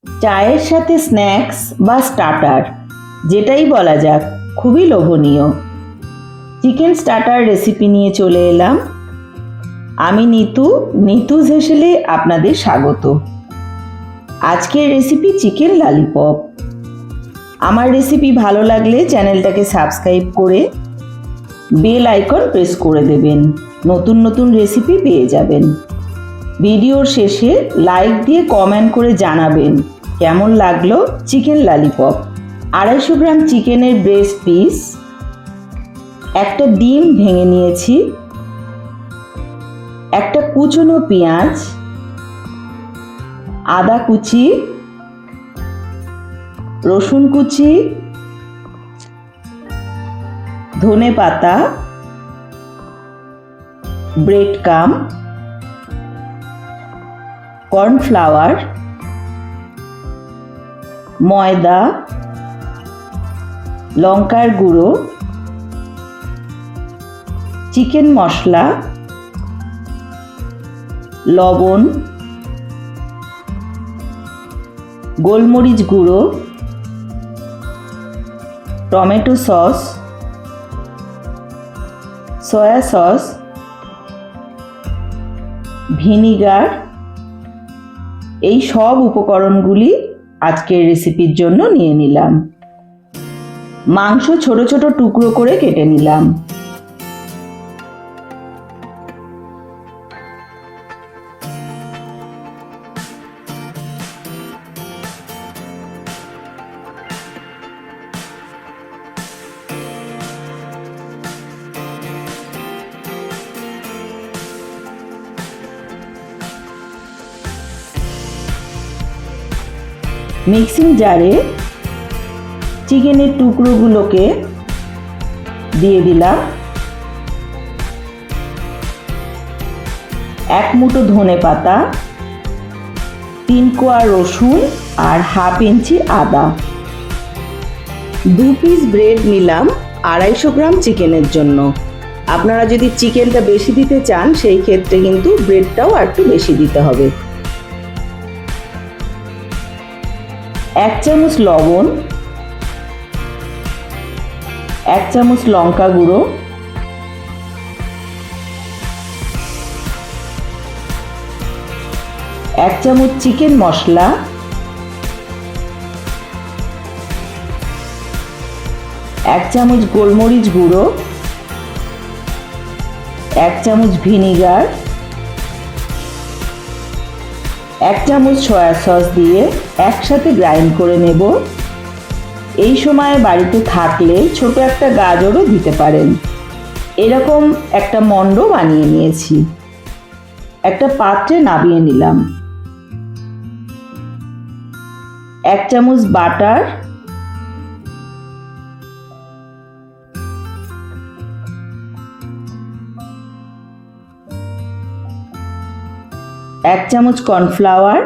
চায়ের সাথে স্ন্যাক্স বা স্টার্টার যেটাই বলা যাক, খুবই লোভনীয়। চিকেন স্টার্টার রেসিপি নিয়ে চলে এলাম। আমি নিতুজ হেসেলে আপনাদের স্বাগত। আজকের রেসিপি চিকেন ললিপপ। আমার রেসিপি ভালো লাগলে চ্যানেলটাকে সাবস্ক্রাইব করে বেল আইকন প্রেস করে দেবেন, নতুন নতুন রেসিপি পেয়ে যাবেন। ভিডিওর শেষে লাইক দিয়ে কমেন্ট করে জানাবেন কেমন লাগলো চিকেন ললিপপ। 250 গ্রাম চিকেনের ব্রেস্ট পিস, একটা ডিম ভেঙে নিয়েছি, একটা কুচনো পেঁয়াজ, আদা কুচি, রসুন কুচি, ধনে পাতা, ব্রেড ক্রাম্ব, কর্নফ্লাওয়ার, ময়দা, লঙ্কার গুঁড়ো, চিকেন মশলা, লবণ, গোলমরিচ গুঁড়ো, tomato sauce, soya sauce, vinegar, এই সব উপকরণগুলি আজকের রেসিপির জন্য নিয়ে নিলাম। মাংস ছোট ছোট টুকরো করে কেটে নিলাম। মিক্সিং জারে চিকেনের টুকরোগুলোকে দিয়ে দিলাম। 1 মুঠো ধনে পাতা, 3 কোয়া রসুন আর হাফ ইঞ্চি আদা। 2 পিস ব্রেড নিলাম 250 গ্রাম চিকেনের জন্য। আপনারা যদি চিকেনটা বেশি দিতে চান সেই ক্ষেত্রে কিন্তু ব্রেডটাও একটু বেশি দিতে হবে। 1 চামচ লবণ, 1 চামচ লঙ্কা গুঁড়ো, 1 চামচ চিকেন মশলা, 1 চামচ গোলমরিচ গুঁড়ো, 1 চামচ ভিনিগার, 1 চামচ সয়া সস দিয়ে একসাথে গ্রাইন্ড করে নেব। এই সময় বাড়িতে থাকলে ছোট একটা গাজরও দিতে পারেন। এরকম একটা মণ্ড বানিয়ে নিয়েছি। একটা পাত্রে নামিয়ে নিলাম। 1 চামচ বাটার, 1 চামচ কর্নফ্লাওয়ার,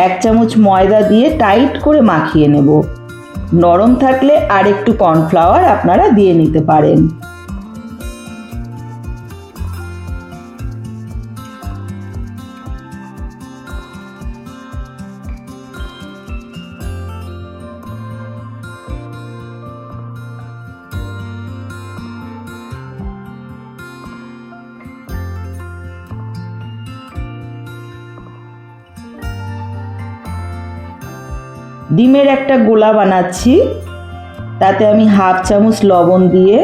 1 চামচ ময়দা দিয়ে টাইট করে মাখিয়ে নেব। নরম থাকলে আর একটু কর্নফ্লাওয়ার আপনারা দিয়ে নিতে পারেন। ডিমের একটা গোলা বানাচ্ছি, তাতে আমি হাফ চামচ লবণ দিয়ে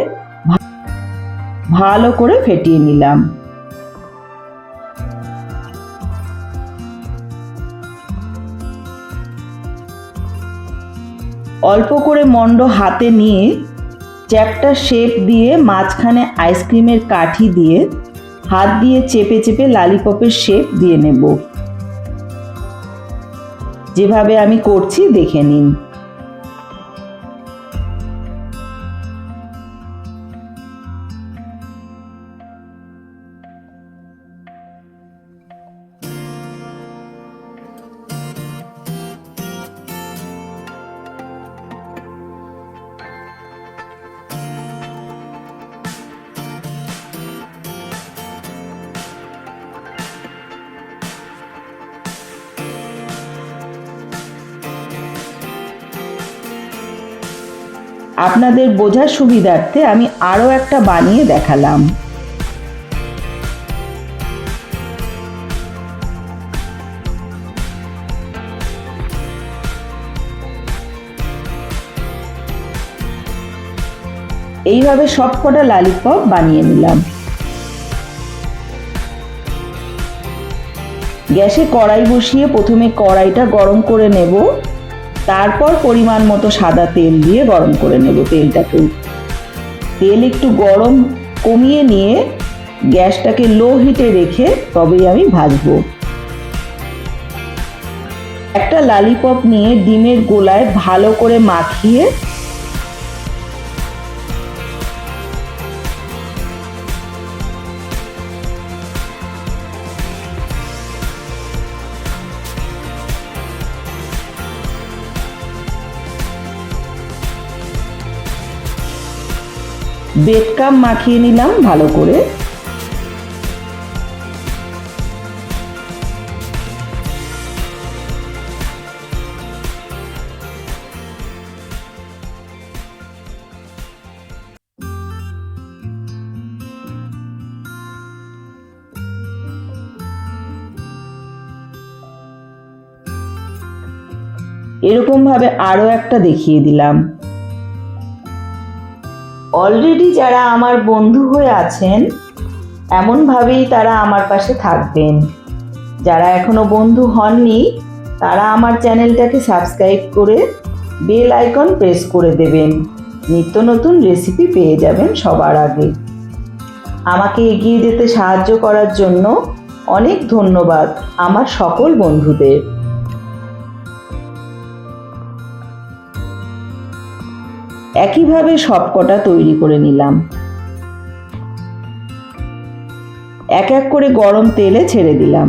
ভালো করে ফেটিয়ে নিলাম। অল্প করে মণ্ড হাতে নিয়ে চ্যাপ্টা শেপ দিয়ে মাঝখানে আইসক্রিমের কাঠি দিয়ে হাত দিয়ে চেপে চেপে ললিপপের শেপ দিয়ে নেব। যেভাবে আমি করছি দেখে নিন। আপনাদের বোঝার সুবিধার্থে আমি আরও একটা বানিয়ে দেখালাম। এইভাবে সবকটা ললিপপ বানিয়ে নিলাম। গ্যাসে কড়াই বসিয়ে প্রথমে কড়াইটা গরম করে নেব, তারপর পরিমাণ মতো সাদা তেল দিয়ে গরম করে নেব তেলটাকে। তেল একটু গরম কমিয়ে নিয়ে গ্যাসটাকে লো হিটে রেখে তবেই আমি ভাজবো। একটা ললিপপ নিয়ে ডিমের গোলায় ভালো করে মাখিয়ে বেডকাম মাখিয়ে নিলাম ভালো করে। এরকম ভাবে আরো একটা দেখিয়ে দিলাম। অলরেডি যারা আমার বন্ধু হয়ে আছেন এমনভাবেই তারা আমার পাশে থাকবেন। যারা এখনো বন্ধু হননি তারা আমার চ্যানেলটাকে সাবস্ক্রাইব করে বেল আইকন প্রেস করে দেবেন। নিত্য নতুন রেসিপি পেয়ে যাবেন সবার আগে। আমাকে এগিয়ে যেতে সাহায্য করার জন্য অনেক ধন্যবাদ আমার সকল বন্ধুদের। একইভাবে সবকটা তৈরি করে নিলাম। এক এক করে গরম তেলে ছেড়ে দিলাম।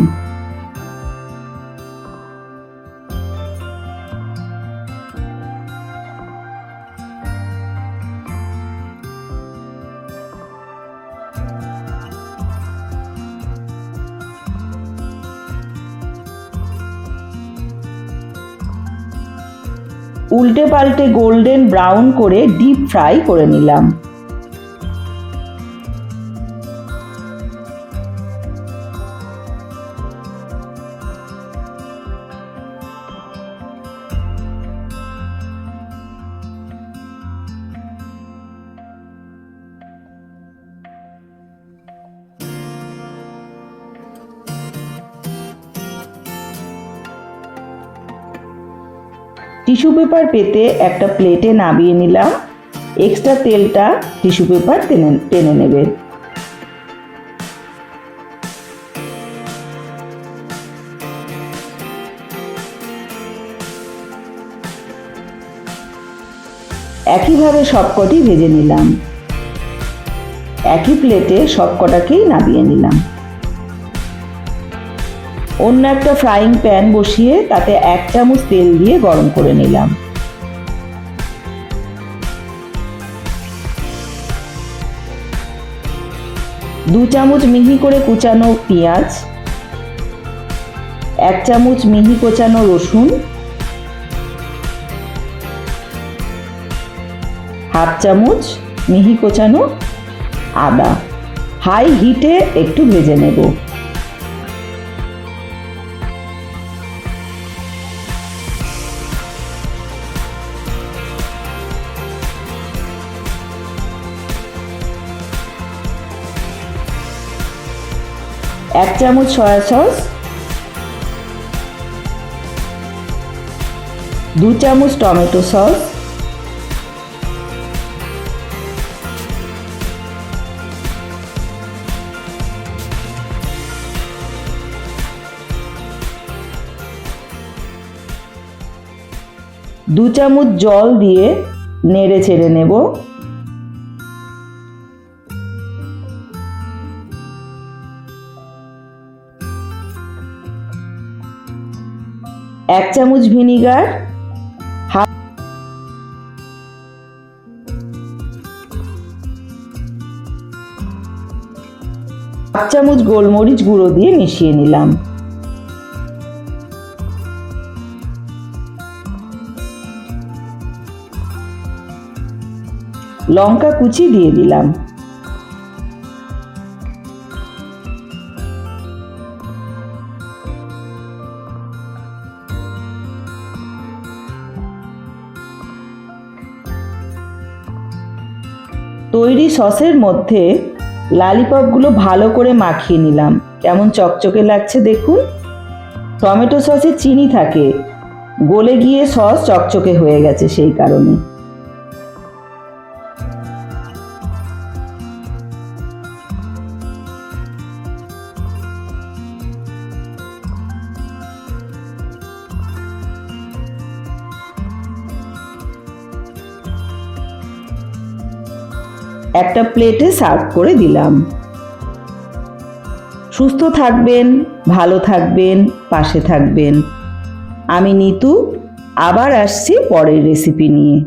উল্টে পাল্টে গোল্ডেন ব্রাউন করে ডিপ ফ্রাই করে নিলাম। টিস্যু পেপার পেতে একটা প্লেটে নামিয়ে নিলাম। এক্সট্রা তেলটা টিস্যু পেপার টেনে নেবে। একইভাবে সবকটি ভেজে নিলাম। একই প্লেটে সবকটাকেই নামিয়ে নিলাম। অন্য একটা ফ্রাইং প্যান বসিয়ে তাতে 1 চামচ তেল দিয়ে গরম করে নিলাম। দু চামচ মিহি করে কুচানো পেঁয়াজ, 1 চামচ মিহি কোচানো রসুন, হাফ চামচ মিহি কোচানো আদা হাই হিটে একটু ভেজে নেব। এক চামচ সয়া সস, 2 চামচ টমেটো সস, দু চামচ জল দিয়ে নেড়ে ছেড়ে নেব। এক চামচ ভিনিগার, হাফ চামচ গোলমরিচ গুঁড়ো দিয়ে মিশিয়ে নিলাম। লঙ্কা কুচি দিয়ে দিলাম। তৈরি সসের মধ্যে ললিপপগুলো ভালো করে মাখিয়ে নিলাম। কেমন চকচকে লাগছে দেখুন। টমেটো সসে চিনি থাকে, গলে গিয়ে সস চকচকে হয়ে গেছে সেই কারণে। একটা প্লেটে সার্ভ করে দিলাম। সুস্থ থাকবেন, ভালো থাকবেন, পাশে থাকবেন। আমি নিতু, আবার আসছি পরের রেসিপি নিয়ে।